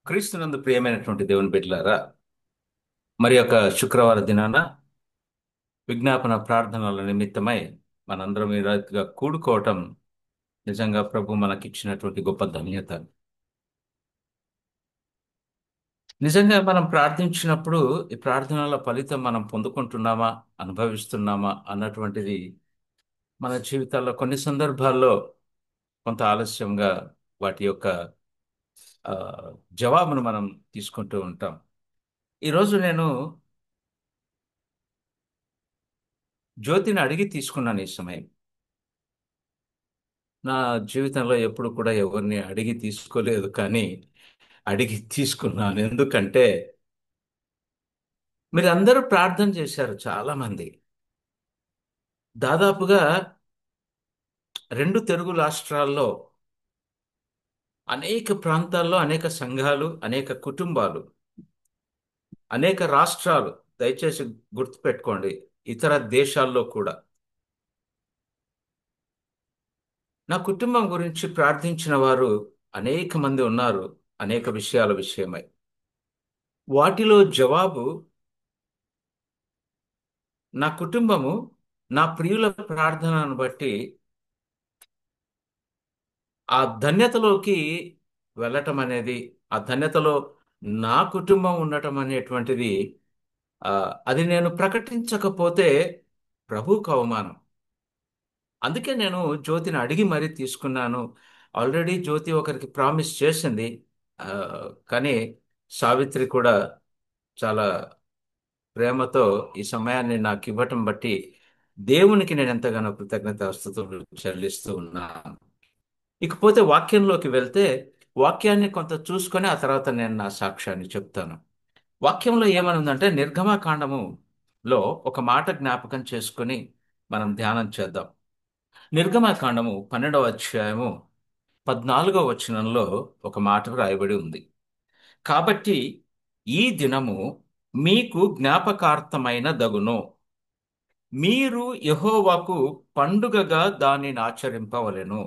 క్రీస్తునందు ప్రియమైనటువంటి దేవుని బిడ్డలారా, మరి యొక్క శుక్రవార దినాన విజ్ఞాపన ప్రార్థనల నిమిత్తమై మనందరం ఈ రీతిగా కూడుకోవటం నిజంగా ప్రభు మనకిచ్చినటువంటి గొప్ప ధన్యత. నిజంగా మనం ప్రార్థించినప్పుడు ఈ ప్రార్థనల ఫలితం మనం పొందుకుంటున్నామా, అనుభవిస్తున్నామా అన్నటువంటిది మన జీవితాల్లో కొన్ని సందర్భాల్లో కొంత ఆలస్యంగా వాటి యొక్క ఆ, జవాబును మనం తీసుకుంటూ ఉంటాం. ఈరోజు నేను జ్యోతిని అడిగి తీసుకున్నాను ఈ సమయం. నా జీవితంలో ఎప్పుడు కూడా ఎవరిని అడిగి తీసుకోలేదు, కానీ అడిగి తీసుకున్నాను. ఎందుకంటే మీరు అందరూ ప్రార్థన చేశారు. చాలా మంది దాదాపుగా రెండు తెలుగు రాష్ట్రాల్లో అనేక ప్రాంతాల్లో అనేక సంఘాలు, అనేక కుటుంబాలు, అనేక రాష్ట్రాలు, దయచేసి గుర్తుపెట్టుకోండి, ఇతర దేశాల్లో కూడా నా కుటుంబం గురించి ప్రార్థించిన వారు అనేక మంది ఉన్నారు. అనేక విషయాల విషయమై వాటిలో జవాబు నా కుటుంబము నా ప్రియుల ప్రార్థనను బట్టి ఆ ధన్యతలోకి వెళ్ళటం అనేది, ఆ ధన్యతలో నా కుటుంబం ఉండటం అనేటువంటిది, ఆ, అది నేను ప్రకటించకపోతే ప్రభువుకు అవమానం. అందుకే నేను జ్యోతిని అడిగి మరీ తీసుకున్నాను. ఆల్రెడీ జ్యోతి ఒకరికి ప్రామిస్ చేసింది. ఆ, కానీ సావిత్రి కూడా చాలా ప్రేమతో ఈ సమయాన్ని నాకు ఇవ్వటం బట్టి దేవునికి నేను ఎంతగానో కృతజ్ఞతాస్తుతులు చెల్లిస్తూ ఉన్నాను. ఇకపోతే వాక్యంలోకి వెళ్తే, వాక్యాన్ని కొంత చూసుకొని ఆ తర్వాత నేను నా సాక్ష్యాన్ని చెప్తాను. వాక్యంలో ఏమని ఉందంటే, నిర్గమాకాండములో ఒక మాట జ్ఞాపకం చేసుకొని మనం ధ్యానం చేద్దాం. నిర్గమాకాండము 12వ అధ్యాయము 14వ వచనంలో ఒక మాట వ్రాయబడి ఉంది. కాబట్టి ఈ దినము మీకు జ్ఞాపకార్థమైన దగును, మీరు యెహోవాకు పండుగగా దానిని ఆచరింపవలెను,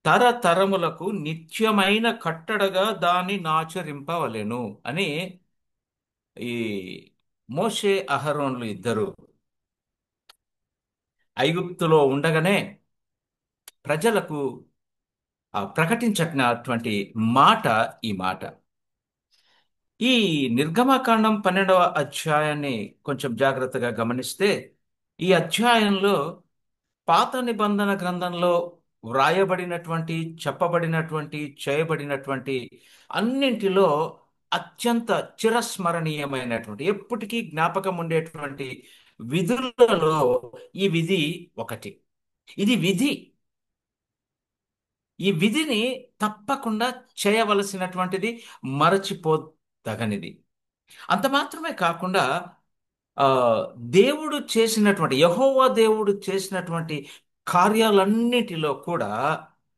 తరతరములకు నిత్యమైన కట్టడగా దాన్ని ఆచరింపవలెను అని ఈ మోషే అహరోన్లు ఇద్దరు ఐగుప్తులో ఉండగానే ప్రజలకు ప్రకటించినటువంటి మాట, ఈ మాట. ఈ నిర్గమకాండం 12వ అధ్యాయాన్ని కొంచెం జాగ్రత్తగా గమనిస్తే, ఈ అధ్యాయంలో పాత నిబంధన గ్రంథంలో వ్రాయబడినటువంటి, చెప్పబడినటువంటి, చేయబడినటువంటి అన్నింటిలో అత్యంత చిరస్మరణీయమైనటువంటి, ఎప్పటికీ జ్ఞాపకం ఉండేటువంటి విధులలో ఈ విధి ఒకటి. ఇది విధి. ఈ విధిని తప్పకుండా చేయవలసినటువంటిది, మరచిపోదగనిది. అంత మాత్రమే కాకుండా ఆ దేవుడు చేసినటువంటి, యెహోవా దేవుడు చేసినటువంటి కార్యాలన్నిటిలో కూడా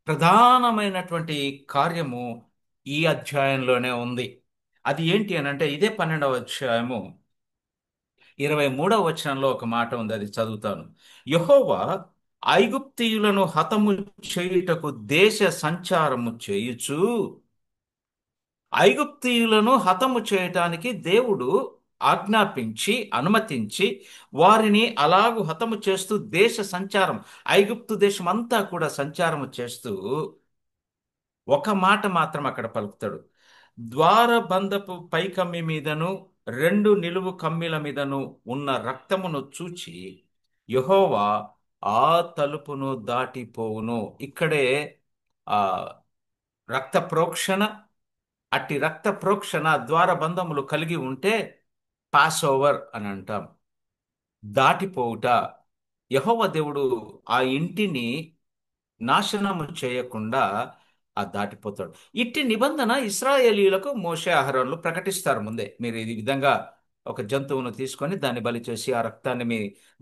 ప్రధానమైనటువంటి కార్యము ఈ అధ్యాయంలోనే ఉంది. అది ఏంటి అని అంటే, ఇదే 12వ అధ్యాయము 23వ వచనంలో ఒక మాట ఉంది, అది చదువుతాను. యెహోవా ఐగుప్తీయులను హతము చేయుటకు దేశ సంచారము చేయుచు, ఐగుప్తీయులను హతము చేయటానికి దేవుడు ఆజ్ఞాపించి అనుమతించి వారిని అలాగు హతము చేస్తూ దేశ సంచారం, ఐగుప్తు దేశం అంతా కూడా సంచారము చేస్తూ ఒక మాట మాత్రం అక్కడ పలుకుతాడు. ద్వారబంధపు పైకమ్మి మీదను రెండు నిలువు కమ్మిల మీదను ఉన్న రక్తమును చూచి యెహోవా ఆ తలుపును దాటిపోవును. ఇక్కడే ఆ రక్త ప్రోక్షణ, అట్టి రక్త ప్రోక్షణ ద్వారబంధములు కలిగి ఉంటే పాస్ ఓవర్ అని అంటాం, దాటిపోవుట. యెహోవా దేవుడు ఆ ఇంటిని నాశనము చేయకుండా ఆ దాటిపోతాడు. ఇట్టి నిబంధన ఇశ్రాయేలీయులకు మోషే అహరోన్లు ప్రకటిస్తారు ముందే. మీరు ఈ విధంగా ఒక జంతువును తీసుకొని దాన్ని బలి చేసి ఆ రక్తాన్ని మీ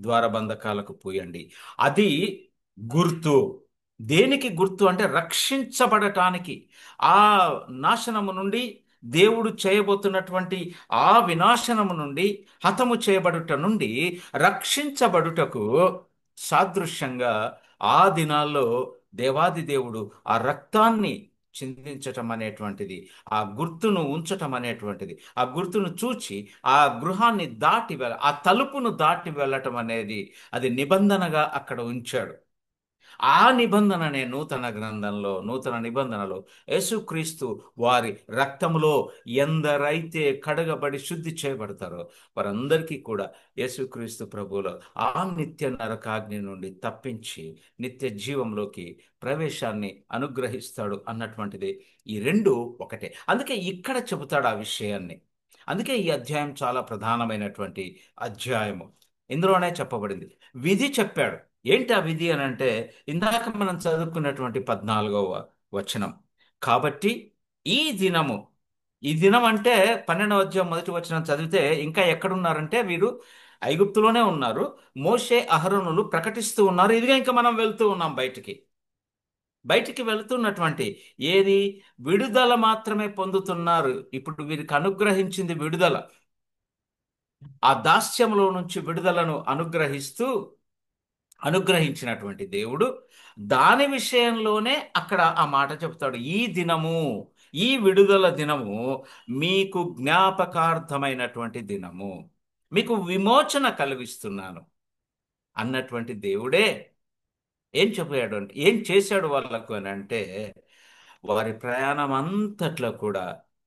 ద్వారబంధకాలకు పూయండి. అది గుర్తు. దేనికి గుర్తు అంటే, రక్షించబడటానికి, ఆ నాశనము నుండి, దేవుడు చేయబోతున్నటువంటి ఆ వినాశనము నుండి, హతము చేయబడుట నుండి రక్షించబడుటకు సాదృశ్యంగా ఆ దినాల్లో దేవాది దేవుడు ఆ రక్తాన్ని చిందించటం అనేటువంటిది, ఆ గుర్తును ఉంచటం అనేటువంటిది, ఆ గుర్తును చూచి ఆ గృహాన్ని దాటి ఆ తలుపును దాటి వెళ్ళటం అనేది అది నిబంధనగా అక్కడ ఉంచాడు. ఆ నిబంధననే నూతన గ్రంథంలో, నూతన నిబంధనలో యేసుక్రీస్తు వారి రక్తములో ఎందరైతే కడగబడి శుద్ధి చేయబడతారో వారందరికీ కూడా యేసుక్రీస్తు ప్రభువులో ఆ నిత్య నరకాగ్ని నుండి తప్పించి నిత్య జీవంలోకి ప్రవేశాన్ని అనుగ్రహిస్తాడు అన్నటువంటిది. ఈ రెండు ఒకటే. అందుకే ఇక్కడ చెబుతాడు ఆ విషయాన్ని. అందుకే ఈ అధ్యాయం చాలా ప్రధానమైనటువంటి అధ్యాయము. ఇందులోనే చెప్పబడింది. విధి చెప్పాడు. ఏంటి ఆ విధి అని అంటే, ఇందాక మనం చదువుకున్నటువంటి 14వ వచనం. కాబట్టి ఈ దినము, ఈ దినం అంటే 12వ అధ్యాయం మొదటి వచనం చదివితే ఇంకా ఎక్కడున్నారంటే వీరు ఐగుప్తులోనే ఉన్నారు. మోషే అహరోనులు ప్రకటిస్తూ ఉన్నారు. ఇదిగా ఇంకా మనం వెళ్తూ ఉన్నాం బయటికి. బయటికి వెళుతున్నటువంటి ఏది విడుదల మాత్రమే పొందుతున్నారు. ఇప్పుడు వీరికి అనుగ్రహించింది విడుదల. ఆ దాస్యంలో నుంచి విడుదలను అనుగ్రహించినటువంటి దేవుడు దాని విషయంలోనే అక్కడ ఆ మాట చెప్తాడు. ఈ దినము, ఈ విడుదల దినము మీకు జ్ఞాపకార్థమైనటువంటి దినము, మీకు విమోచన కలిగిస్తున్నాను అన్నటువంటి దేవుడే ఏం చెప్పాడు అంటే, ఏం చేశాడు వాళ్ళకు అని అంటే, వారి ప్రయాణం అంతట్లో కూడా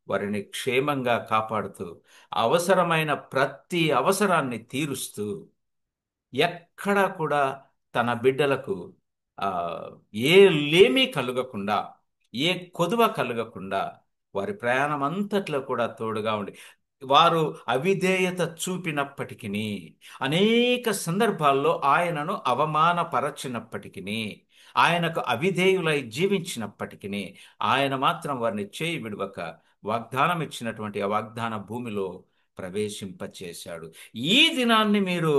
వారిని క్షేమంగా కాపాడుతూ అవసరమైన ప్రతి అవసరాన్ని తీరుస్తూ ఎక్కడా కూడా తన బిడ్డలకు ఆ ఏ లేమి కలుగకుండా, ఏ కొదువ కలుగకుండా వారి ప్రయాణం అంతట్లో కూడా తోడుగా ఉండి, వారు అవిధేయత చూపినప్పటికీ, అనేక సందర్భాల్లో ఆయనను అవమానపరచినప్పటికీ, ఆయనకు అవిధేయులై జీవించినప్పటికీ ఆయన మాత్రం వారిని చేయి విడవక వాగ్దానం ఇచ్చినటువంటి ఆ వాగ్దాన భూమిలో ప్రవేశింపచేశాడు. ఈ దినాన్ని మీరు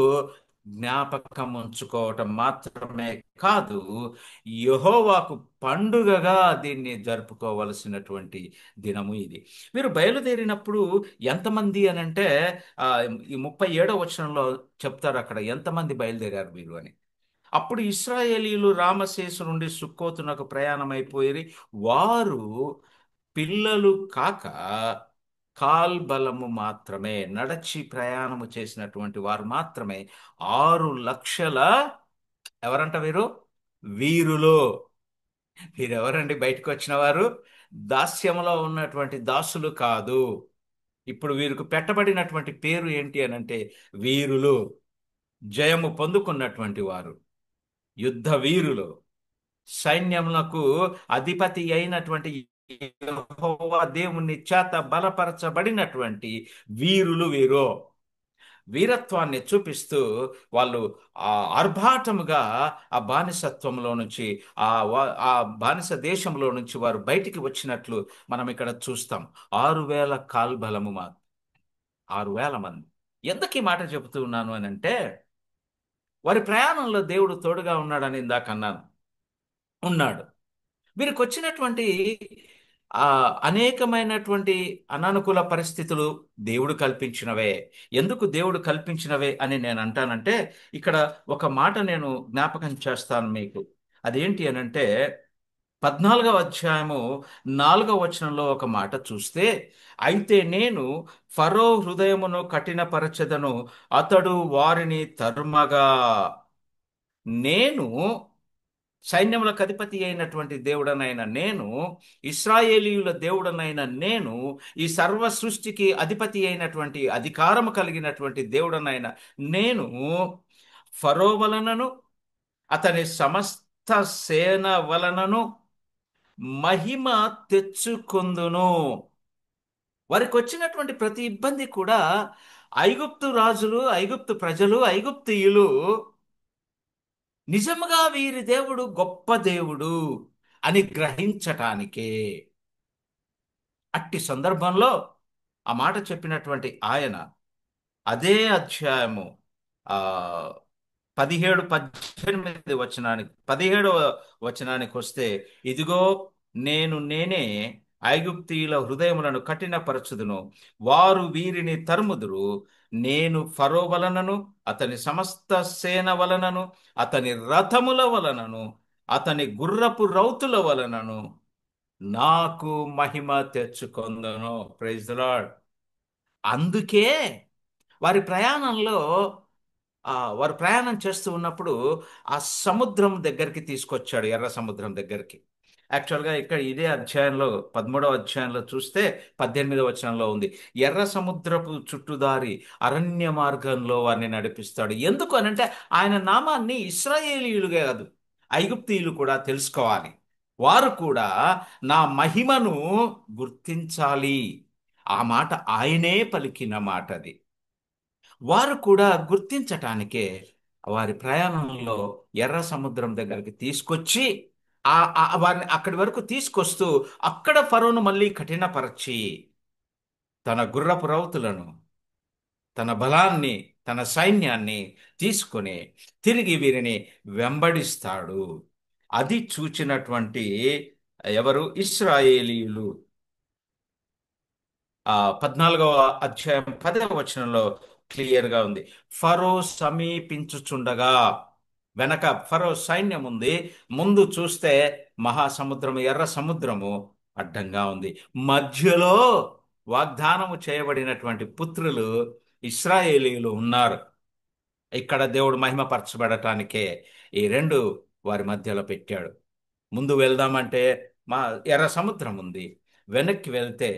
జ్ఞాపకం ఉంచుకోవటం మాత్రమే కాదు, యెహోవాకు పండుగగా దీన్ని జరుపుకోవలసినటువంటి దినము ఇది. మీరు బయలుదేరినప్పుడు ఎంతమంది అని అంటే, ఆ, ఈ 37వ వచనంలో చెప్తారు అక్కడ ఎంతమంది బయలుదేరారు మీరు అని. అప్పుడు ఇశ్రాయేలీయులు రామశేసు నుండి సుక్కోతునకు ప్రయాణమైపోయి వారు పిల్లలు కాక కాల్బలము మాత్రమే నడచి ప్రయాణము చేసినటువంటి వారు మాత్రమే 6 లక్షల, ఎవరంట వీరు? వీరులు. వీరెవరండి బయటకు వచ్చిన వారు? దాస్యములో ఉన్నటువంటి దాసులు కాదు. ఇప్పుడు వీరికి పెట్టబడినటువంటి పేరు ఏంటి అనంటే వీరులు, జయము పొందుకున్నటువంటి వారు, యుద్ధ వీరులు, సైన్యములకు అధిపతి అయినటువంటి యెహోవా దేవుని చేత బలపరచబడినటువంటి వీరులు వీరు. వీరత్వాన్ని చూపిస్తూ వాళ్ళు ఆ ఆర్భాటముగా ఆ బానిసత్వంలో నుంచి, ఆ బానిస దేశంలో నుంచి వారు బయటికి వచ్చినట్లు మనం ఇక్కడ చూస్తాం. 6,000 కాల్బలము 6,000 మంది. ఎందుకు ఈ మాట చెబుతూ ఉన్నాను అని అంటే, వారి ప్రయాణంలో దేవుడు తోడుగా ఉన్నాడని ఇందాక అన్నాను. ఉన్నాడు. వీరికి వచ్చినటువంటి ఆ అనేకమైనటువంటి అనానుకూల పరిస్థితులు దేవుడు కల్పించినవే. ఎందుకు దేవుడు కల్పించినవే అని నేను అంటానంటే, ఇక్కడ ఒక మాట నేను జ్ఞాపకం చేస్తాను మీకు. అదేంటి అనంటే, 14వ అధ్యాయము 4వ వచనంలో ఒక మాట చూస్తే, అయితే నేను ఫరో హృదయమును కఠినపరచెదను, అతడు వారిని తరుమగా, నేను సైన్యములకు అధిపతి అయినటువంటి దేవుడనైన నేను, ఇశ్రాయేలీయుల దేవుడనైన నేను, ఈ సర్వ సృష్టికి అధిపతి అయినటువంటి అధికారము కలిగినటువంటి దేవుడనైన నేను ఫరో వలనను అతని సమస్త సేన వలనను మహిమ తెచ్చుకొందును. వారికి వచ్చినటువంటి ప్రతి ఇబ్బంది కూడా ఐగుప్తు రాజులు, ఐగుప్తు ప్రజలు, ఐగుప్తీయులు నిజముగా వీరి దేవుడు గొప్ప దేవుడు అని గ్రహించటానికే. అట్టి సందర్భంలో ఆ మాట చెప్పినటువంటి ఆయన అదే అధ్యాయము ఆ 17 18 వచనానికి వస్తే, ఇదిగో నేనే ఐగుప్తీయుల హృదయములను కఠినపరచుదును, వారు వీరిని తరుముదురు, నేను ఫరో వలనను అతని సమస్త సేన వలనను అతని రథముల వలనను అతని గుర్రపు రౌతుల వలనను నాకు మహిమ తెచ్చుకొందును. Praise the Lord. అందుకే వారి ప్రయాణంలో వారు ప్రయాణం చేస్తూ ఉన్నప్పుడు ఆ సముద్రం దగ్గరికి తీసుకొచ్చాడు, ఎర్ర సముద్రం దగ్గరికి. యాక్చువల్గా ఇక్కడ ఇదే అధ్యాయంలో 13వ అధ్యాయంలో చూస్తే 18వ వచనంలో ఉంది. ఎర్ర సముద్రపు చుట్టుదారి అరణ్య మార్గంలో వారిని నడిపిస్తాడు. ఎందుకు అనంటే ఆయన నామాన్ని ఇశ్రాయేలీయులుగా కాదు, ఐగుప్తీయులు కూడా తెలుసుకోవాలి. వారు కూడా నా మహిమను గుర్తించాలి. ఆ మాట ఆయనే పలికిన మాట అది. వారు కూడా గుర్తించటానికే వారి ప్రయాణంలో ఎర్ర సముద్రం దగ్గరికి తీసుకొచ్చి వారిని అక్కడి వరకు తీసుకొస్తూ అక్కడ ఫరోను మళ్ళీ కఠినపరచి తన గుర్రపు రౌతులను, తన బలాన్ని, తన సైన్యాన్ని తీసుకొని తిరిగి వీరిని వెంబడిస్తాడు. అది చూచినటువంటి ఎవరు? ఇశ్రాయేలీయులు. 14వ అధ్యాయం 10వ వచనంలో క్లియర్గా ఉంది. ఫరో సమీపించుచుండగా, వెనక ఫరో సైన్యం ఉంది, ముందు చూస్తే మహాసముద్రము, ఎర్ర సముద్రము అడ్డంగా ఉంది. మధ్యలో వాగ్దానము చేయబడినటువంటి పుత్రులు ఇశ్రాయేలీయులు ఉన్నారు. ఇక్కడ దేవుడు మహిమపరచబడటానికే ఈ రెండు వారి మధ్యలో పెట్టాడు. ముందు వెళ్దామంటే మా ఎర్ర సముద్రం ఉంది, వెనక్కి వెళ్తే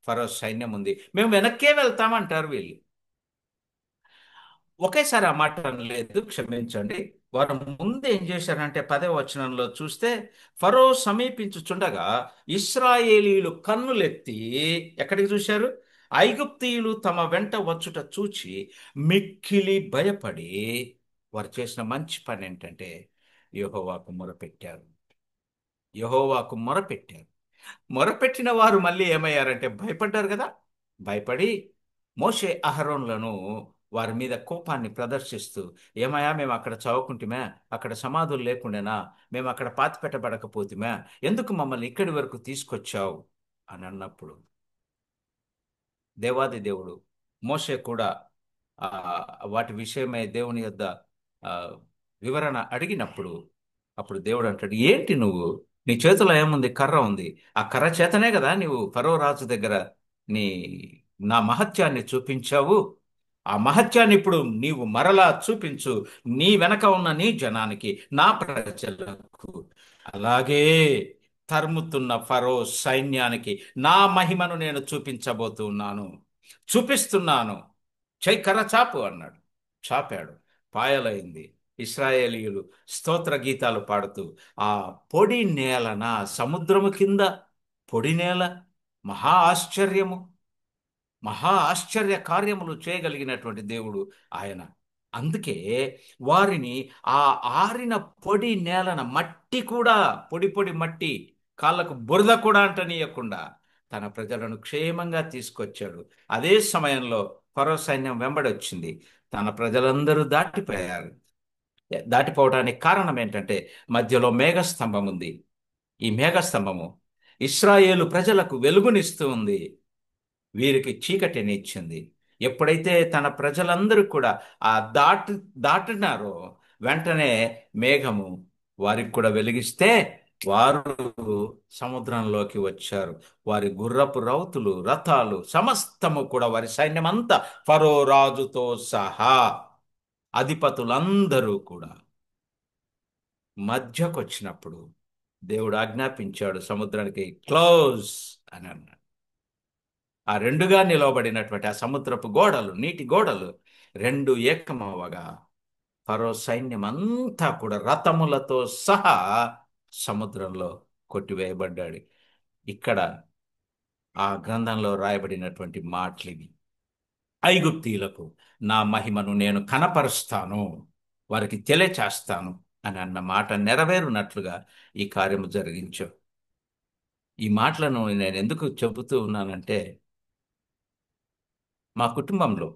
ఫరో సైన్యం ఉంది. మేము వెనక్కే వెళ్తామంటారు వీళ్ళు. ఒకేసారి ఆ మాట అనలేదు, క్షమించండి. వారు ముందు ఏం చేశారంటే 10వ వచనంలో చూస్తే ఫరో సమీపించుచుండగా ఇశ్రాయేలీయులు కన్నులెత్తి ఎక్కడికి చూశారు? ఐగుప్తీయులు తమ వెంట వచ్చుట చూచి మిక్కిలి భయపడి వారు చేసిన మంచి పని ఏంటంటే యెహోవాకు మొరపెట్టారు. యెహోవాకు మొరపెట్టారు. మొరపెట్టిన వారు మళ్ళీ ఏమయ్యారంటే భయపడ్డారు కదా. భయపడి మోషే అహరోన్లను వారి మీద కోపాన్ని ప్రదర్శిస్తూ, ఏమయ్యా మేము అక్కడ చదువుకుంటుమే, అక్కడ సమాధులు లేకుండానా, మేము అక్కడ పాతి పెట్టబడకపోతుమే, ఎందుకు మమ్మల్ని ఇక్కడి వరకు తీసుకొచ్చావు అని అన్నప్పుడు దేవాది దేవుడు మోషే కూడా ఆ వాటి విషయమై దేవుని యొద్ద ఆ, వివరణ అడిగినప్పుడు అప్పుడు దేవుడు అంటాడు, ఏంటి నువ్వు, నీ చేతిలో ఏముంది? కర్ర ఉంది. ఆ కర్ర చేతనే కదా నీవు ఫరో రాజు దగ్గర నీ నా మహత్యాన్ని చూపించావు. ఆ మహత్యాన్ని ఇప్పుడు నీవు మరలా చూపించు, నీ వెనక ఉన్న నీ జనానికి, నా ప్రజలకు. అలాగే తరుముతున్న ఫరో సైన్యానికి నా మహిమను నేను చూపించబోతున్నాను, చూపిస్తున్నాను. చెయ్యి, కర్ర చాపు అన్నాడు. చాపాడు, పాయలైంది. ఇశ్రాయేలీయులు స్తోత్ర గీతాలు పాడుతూ ఆ పొడి నేలన, సముద్రము కింద పొడి నేల, మహా ఆశ్చర్యము, మహా ఆశ్చర్య కార్యములు చేయగలిగినటువంటి దేవుడు ఆయన. అందుకే వారిని ఆ ఆరిన పొడి నేలన, మట్టి కూడా, పొడి పొడి మట్టి, కాళ్ళకు బురద కూడా అంటనీయకుండా తన ప్రజలను క్షేమంగా తీసుకొచ్చాడు. అదే సమయంలో ఫరో సైన్యం వెంబడి వచ్చింది. తన ప్రజలందరూ దాటిపోయారు. దాటిపోవడానికి కారణం ఏంటంటే మధ్యలో మేఘస్తంభం ఉంది. ఈ మేఘస్తంభము ఇశ్రాయేలు ప్రజలకు వెలుగునిస్తూ ఉంది, వీరికి చీకటినిచ్చింది. ఎప్పుడైతే తన ప్రజలందరూ కూడా ఆ దాటినారో వెంటనే మేఘము వారికి కూడా వెలిగిస్తే వారు సముద్రంలోకి వచ్చారు. వారి గుర్రపు రౌతులు, రథాలు, సమస్తము కూడా, వారి సైన్యమంతా ఫరో రాజుతో సహా అధిపతులందరూ కూడా మధ్యకొచ్చినప్పుడు దేవుడు ఆజ్ఞాపించాడు సముద్రానికి, క్లోజ్ అని అన్నాడు. ఆ రెండుగా నిలవబడినటువంటి ఆ సముద్రపు గోడలు, నీటి గోడలు రెండు ఏకమవగా ఫరో సైన్యం అంతా కూడా రథములతో సహా సముద్రంలో కొట్టివేయబడ్డాడు. ఇక్కడ ఆ గ్రంథంలో రాయబడినటువంటి మాటలు ఇవి. ఐగుప్తీయులకు నా మహిమను నేను కనపరుస్తాను, వారికి తెలియచేస్తాను అని అన్న మాట నెరవేరునట్లుగా ఈ కార్యము జరిగించు. ఈ మాటలను నేను ఎందుకు చెబుతూ ఉన్నానంటే, మా కుటుంబంలో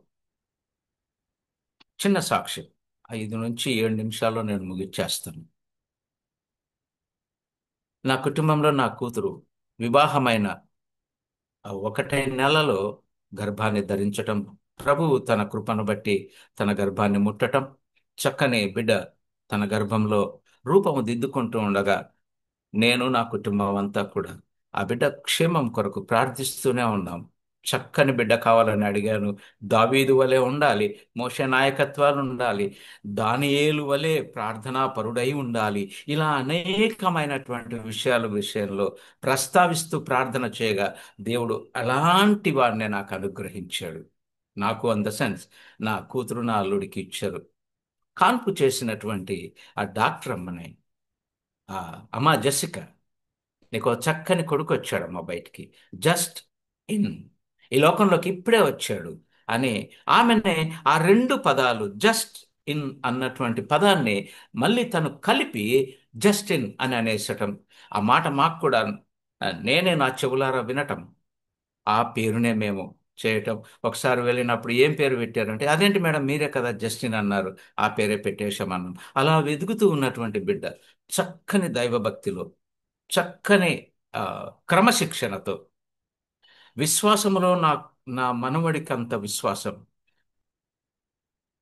చిన్న సాక్ష్యం, 5 నుంచి 7 నిమిషాల్లో నేను ముగిచ్చేస్తాను. నా కుటుంబంలో నా కూతురు వివాహమైన 1 నెలలో గర్భాన్ని ధరించటం, ప్రభువు తన కృపను బట్టి తన గర్భాన్ని ముట్టటం, చక్కని బిడ్డ తన గర్భంలో రూపము దిద్దుకుంటూ ఉండగా నేను, నా కుటుంబం అంతా కూడా ఆ బిడ్డ క్షేమం కొరకు ప్రార్థిస్తూనే ఉన్నాం. చక్కని బిడ్డ కావాలని అడిగాను. దావీదు వలె ఉండాలి, మోషే నాయకత్వాలు ఉండాలి, దానియేలు వలె ప్రార్థనా పరుడై ఉండాలి. ఇలా అనేకమైనటువంటి విషయాల విషయంలో ప్రస్తావిస్తూ ప్రార్థన చేయగా దేవుడు అలాంటి వాడిని నాకు అనుగ్రహించాడు. నాకు అన్ ద సెన్స్ నా కూతురు నా అల్లుడికి ఇచ్చారు. కాన్పు చేసినటువంటి ఆ డాక్టర్ అమ్మని, ఆ అమ్మా జెసికా, నీకు ఓ చక్కని కొడుకు వచ్చాడమ్మా బయటికి, జస్ట్ ఇన్, ఈ లోకంలోకి ఇప్పుడే వచ్చాడు అని ఆమెనే ఆ రెండు పదాలు జస్ట్ ఇన్ అన్నటువంటి పదాన్ని మళ్ళీ తను కలిపి జస్ట్ ఇన్ అని అనేసటం, ఆ మాట మాకు కూడా నేనే నా చెవులారా వినటం, ఆ పేరునే మేము చేయటం. ఒకసారి వెళ్ళినప్పుడు ఏం పేరు పెట్టారంటే, అదేంటి మేడం మీరే కదా జస్టిన్ అన్నారు, ఆ పేరే పెట్టేశామన్నాం. అలా వెతుకుతూ ఉన్నటువంటి బిడ్డ చక్కని దైవభక్తిలో, చక్కని ఆ, క్రమశిక్షణతో, విశ్వాసములో నా మనవడికి అంత విశ్వాసం.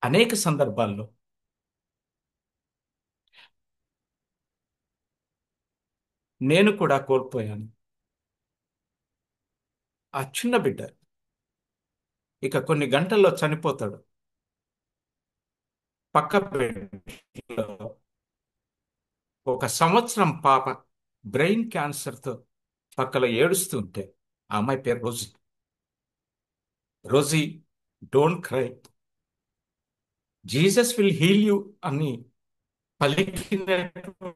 అనేక సందర్భాల్లో నేను కూడా కోల్పోయాను. ఆ చిన్న బిడ్డ ఇక కొన్ని గంటల్లో చనిపోతాడు. పక్క బెడ్లో ఒక సంవత్సరం పాప బ్రెయిన్ క్యాన్సర్తో పక్కలో ఏడుస్తుంటే, ఆ అమ్మాయి పేరు Rosy. Rosy, don't cry, Jesus will heal you అని పలికినటువంటి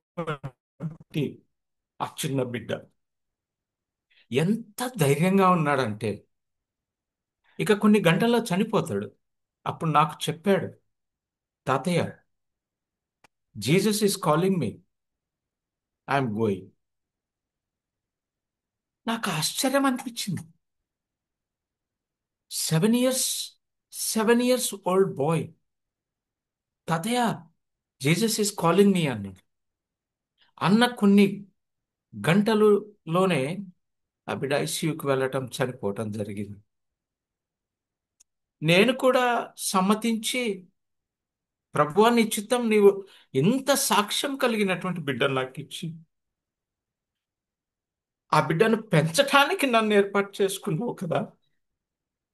ఆ చిన్న బిడ్డ ఎంత ధైర్యంగా ఉన్నాడంటే, ఇక కొన్ని గంటల్లో చనిపోతాడు. అప్పుడు నాకు చెప్పాడు, తాతయ్య, Jesus is calling me, I'm going. నాకు ఆశ్చర్యం అనిపించింది. 7 ఇయర్స్, 7 ఇయర్స్ ఓల్డ్ బాయ్, తాతయ్య, జీసస్ ఈస్ కాలింగ్ మీ అన్నాడు. అన్న కొన్ని గంటలులోనే ఆ బిడ్డ ఐసీయూకి వెళ్ళటం, చనిపోవటం జరిగింది. నేను కూడా సమ్మతించి, ప్రభువా నీ చిత్తం, నీవు ఎంత సాక్ష్యం కలిగినటువంటి బిడ్డను నాకు ఇచ్చి ఆ బిడ్డను పెంచటానికి నన్ను ఏర్పాటు చేసుకున్నావు కదా,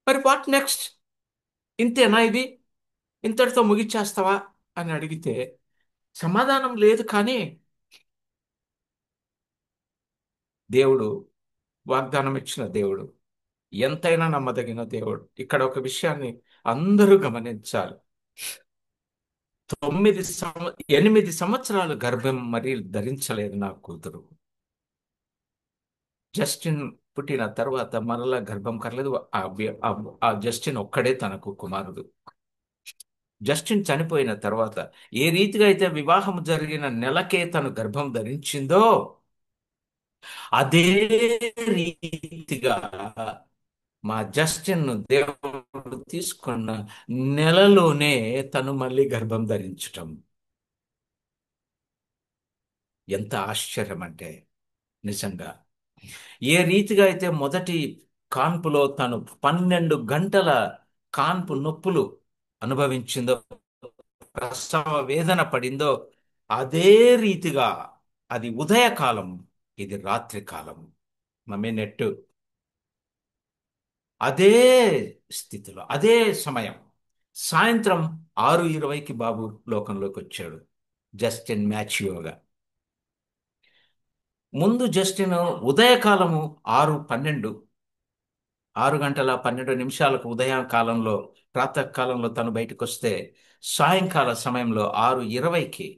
మరి వాట్ నెక్స్ట్? ఇంతేనా ఇది, ఇంతటితో ముగిచ్చేస్తావా అని అడిగితే సమాధానం లేదు. కానీ దేవుడు, వాగ్దానం ఇచ్చిన దేవుడు, ఎంతైనా నమ్మదగిన దేవుడు. ఇక్కడ ఒక విషయాన్ని అందరూ గమనించాలి. 8 సంవత్సరాలు గర్భం మరి ధరించలేదు నా కూతురు. జస్టిన్ పుట్టిన తర్వాత మరలా గర్భం కరలేదు. ఆ జస్టిన్ ఒక్కడే తనకు కుమారుడు. జస్టిన్ చనిపోయిన తర్వాత ఏ రీతిగా అయితే వివాహం జరిగిన నెలకే తను గర్భం ధరించిందో, అదే రీతిగా మా జస్టిన్ దేవుడు తీసుకున్న నెలలోనే తను మళ్ళీ గర్భం ధరించటం ఎంత ఆశ్చర్యం అంటే, నిజంగా ఏ రీతిగా అయితే మొదటి కాన్పులో తను 12 గంటల కాన్పు నొప్పులు అనుభవించిందో, ప్రసవ వేదన పడిందో, అదే రీతిగా అది ఉదయకాలం, ఇది రాత్రి కాలం. మమ్మీ నెట్టు అదే స్థితిలో, అదే సమయం, సాయంత్రం 6:20కి బాబు లోకంలోకి వచ్చాడు, జస్టిన్ మ్యాచ్యూగా. ముందు జస్టిన్ ఉదయకాలము 6:12, 6 గంటల 12 నిమిషాలకు ఉదయకాలంలో, ప్రాతకాలంలో తను బయటకు వస్తే, సాయంకాల సమయంలో 6:20కి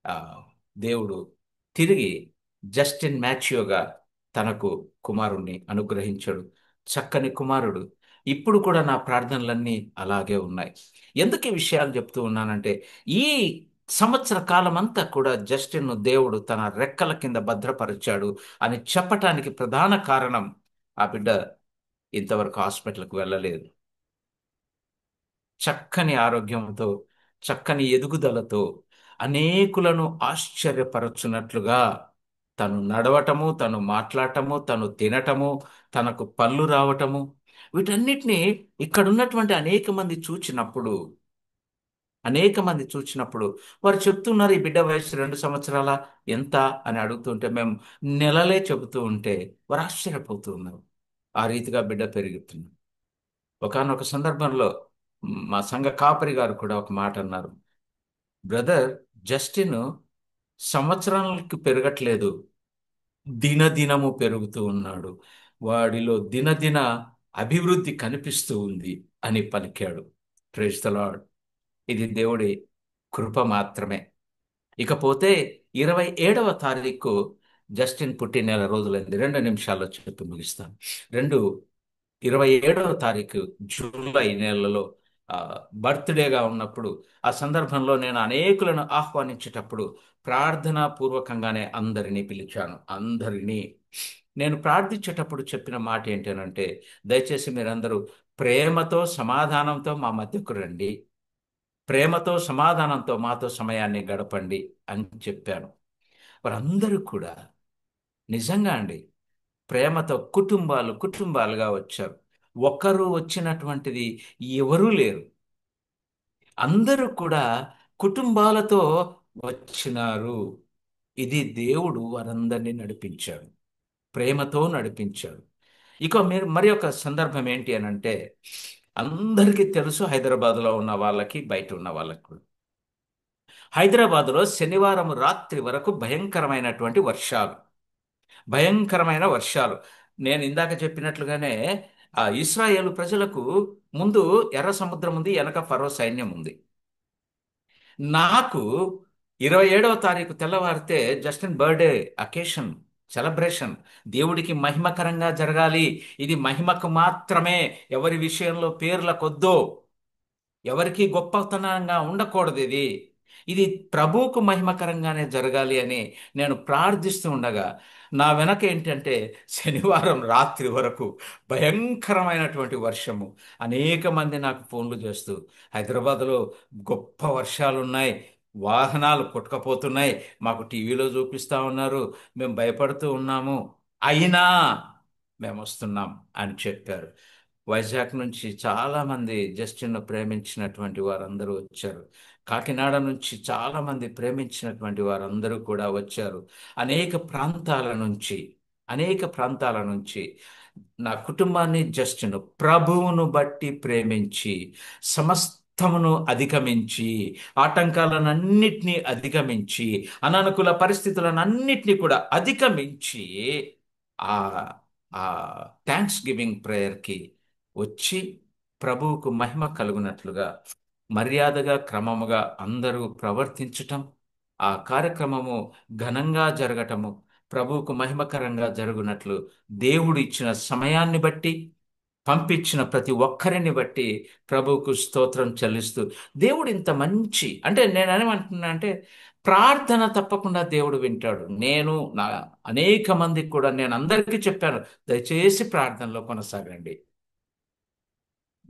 ఆ, దేవుడు తిరిగి జస్టిన్ మ్యాచ్యూగా తనకు కుమారుణ్ణి అనుగ్రహించాడు. చక్కని కుమారుడు. ఇప్పుడు కూడా నా ప్రార్థనలన్నీ అలాగే ఉన్నాయి. ఎందుకు ఈ విషయాలు చెప్తూ ఉన్నానంటే, ఈ సంవత్సర కాలం అంతా కూడా జస్టిన్ను దేవుడు తన రెక్కల కింద భద్రపరిచాడు అని చెప్పటానికి ప్రధాన కారణం, ఆ బిడ్డ ఇంతవరకు హాస్పిటల్కి వెళ్ళలేదు. చక్కని ఆరోగ్యంతో, చక్కని ఎదుగుదలతో, అనేకులను ఆశ్చర్యపరచునట్లుగా తను నడవటము, తను మాట్లాడటము, తను తినటము, తనకు పళ్ళు రావటము, వీటన్నిటినీ ఇక్కడున్నటువంటి అనేక మంది చూచినప్పుడు అనేక మంది చూసినప్పుడు వారు చెప్తున్నారు, ఈ బిడ్డ వయసు 2 సంవత్సరాల ఎంత అని అడుగుతుంటే మేము నెలలే చెబుతూ ఉంటే వారు ఆశ్చర్యపోతూ ఉన్నారు. ఆ రీతిగా బిడ్డ పెరుగుతుంది. ఒకానొక సందర్భంలో మా సంఘ కాపరి గారు కూడా ఒక మాట అన్నారు. బ్రదర్, జస్టిన్ సంవత్సరాలకి పెరగట్లేదు, దినదినము పెరుగుతూ ఉన్నాడు, వాడిలో దినదిన అభివృద్ధి కనిపిస్తూ ఉంది అని పలికాడు. Praise the lord. ఇది దేవుడి కృప మాత్రమే. ఇకపోతే 27వ తారీఖు జస్టిన్ పుట్టి నెల రోజులైంది. 2 నిమిషాల్లో చెప్పి ముగిస్తాను. 27వ తారీఖు జూలై నెలలో ఆ, బర్త్డేగా ఉన్నప్పుడు, ఆ సందర్భంలో నేను అనేకులను ఆహ్వానించేటప్పుడు ప్రార్థనా పూర్వకంగానే అందరినీ పిలిచాను. అందరినీ నేను ప్రార్థించేటప్పుడు చెప్పిన మాట ఏంటనంటే, దయచేసి మీరందరూ ప్రేమతో సమాధానంతో మా మధ్యకు రండి, ప్రేమతో సమాధానంతో మాతో సమయాన్ని గడపండి అని చెప్పాను. వారందరూ కూడా నిజంగా అండి ప్రేమతో కుటుంబాలు కుటుంబాలుగా వచ్చారు. ఒక్కరు వచ్చినటువంటిది ఎవరూ లేరు. అందరూ కూడా కుటుంబాలతో వచ్చినారు. ఇది దేవుడు వారందరినీ నడిపించాడు, ప్రేమతో నడిపించాడు. ఇక మీరు మరి ఒక సందర్భం ఏంటి అని అంటే, అందరికీ తెలుసు హైదరాబాద్లో ఉన్న వాళ్ళకి, బయట ఉన్న వాళ్ళకి కూడా. హైదరాబాదులో శనివారం రాత్రి వరకు భయంకరమైనటువంటి వర్షాలు, భయంకరమైన వర్షాలు. నేను ఇందాక చెప్పినట్లుగానే ఆ ఇస్రాయేలు ప్రజలకు ముందు ఎర్ర సముద్రం ఉంది, వెనక ఫరో సైన్యం ఉంది. నాకు 27వ తారీఖు తెల్లవారితే జస్టిన్ బర్త్డే అకేషన్, సెలబ్రేషన్, దేవుడికి మహిమకరంగా జరగాలి. ఇది మహిమకు మాత్రమే, ఎవరి విషయంలో పేర్లకొద్దో, ఎవరికి గొప్పతనంగా ఉండకూడదు. ఇది ఇది ప్రభువుకు మహిమకరంగానే జరగాలి అని నేను ప్రార్థిస్తూ ఉండగా, నా వెనక ఏంటంటే శనివారం రాత్రి వరకు భయంకరమైనటువంటి వర్షము. అనేక మంది నాకు ఫోన్లు చేస్తూ, హైదరాబాద్లో గొప్ప వర్షాలు ఉన్నాయి, వాహనాలు కొట్టుకపోతున్నాయి, మాకు టీవీలో చూపిస్తా ఉన్నారు, మేము భయపడుతూ ఉన్నాము, అయినా మేము వస్తున్నాం అని చెప్పారు. వైజాగ్ నుంచి చాలామంది జస్టిన్ను ప్రేమించినటువంటి వారందరూ వచ్చారు. కాకినాడ నుంచి చాలామంది ప్రేమించినటువంటి వారందరూ కూడా వచ్చారు. అనేక ప్రాంతాల నుంచి, అనేక ప్రాంతాల నుంచి నా కుటుంబాన్ని జస్టిన్ ప్రభువును బట్టి ప్రేమించి, సమస్తమును అధిగమించి, ఆటంకాలనన్నిటినీ అధిగమించి, అననుకూల పరిస్థితులనన్నిటినీ కూడా అధిగమించి ఆ ఆ థ్యాంక్స్ గివింగ్ ప్రేయర్కి వచ్చి ప్రభువుకు మహిమ కలుగునట్లుగా మర్యాదగా క్రమముగా అందరూ ప్రవర్తించటం, ఆ కార్యక్రమము ఘనంగా జరగటము, ప్రభువుకు మహిమకరంగా జరుగునట్లు దేవుడు ఇచ్చిన సమయాన్ని బట్టి, పంపించిన ప్రతి ఒక్కరిని బట్టి ప్రభువుకు స్తోత్రం చెల్లిస్తూ, దేవుడు ఇంత మంచి అంటే నేనేమంటున్నా అంటే, ప్రార్థన తప్పకుండా దేవుడు వింటాడు. నేను నా అనేక మందికి కూడా నేను అందరికీ చెప్పాను, దయచేసి ప్రార్థనలో కొనసాగండి,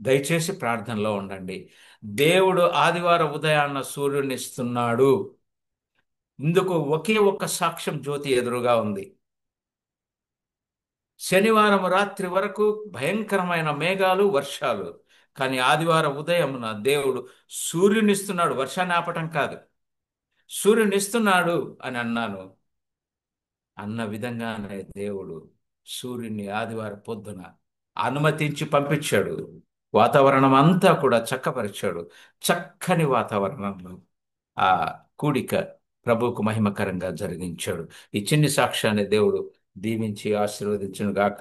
దయచేసి ప్రార్థనలో ఉండండి. దేవుడు ఆదివారం ఉదయాన్న సూర్యుని ఇస్తున్నాడు. ఇందుకు ఒకే ఒక్క సాక్ష్యం జ్యోతి ఎదురుగా ఉంది. శనివారం రాత్రి వరకు భయంకరమైన మేఘాలు, వర్షాలు, కానీ ఆదివారం ఉదయమున దేవుడు సూర్యునిస్తున్నాడు. వర్షాన్ని ఆపటం కాదు, సూర్యునిస్తున్నాడు అని అన్నాను. అన్న విధంగానే దేవుడు సూర్యుని ఆదివారం పొద్దున అనుమతించి పంపించాడు. వాతావరణం అంతా కూడా చక్కపరిచాడు. చక్కని వాతావరణంలో ఆ కూడిక ప్రభువుకు మహిమకరంగా జరిగించాడు. ఈ చిన్ని సాక్ష్యాన్ని దేవుడు దీవించి ఆశీర్వదించును గాక.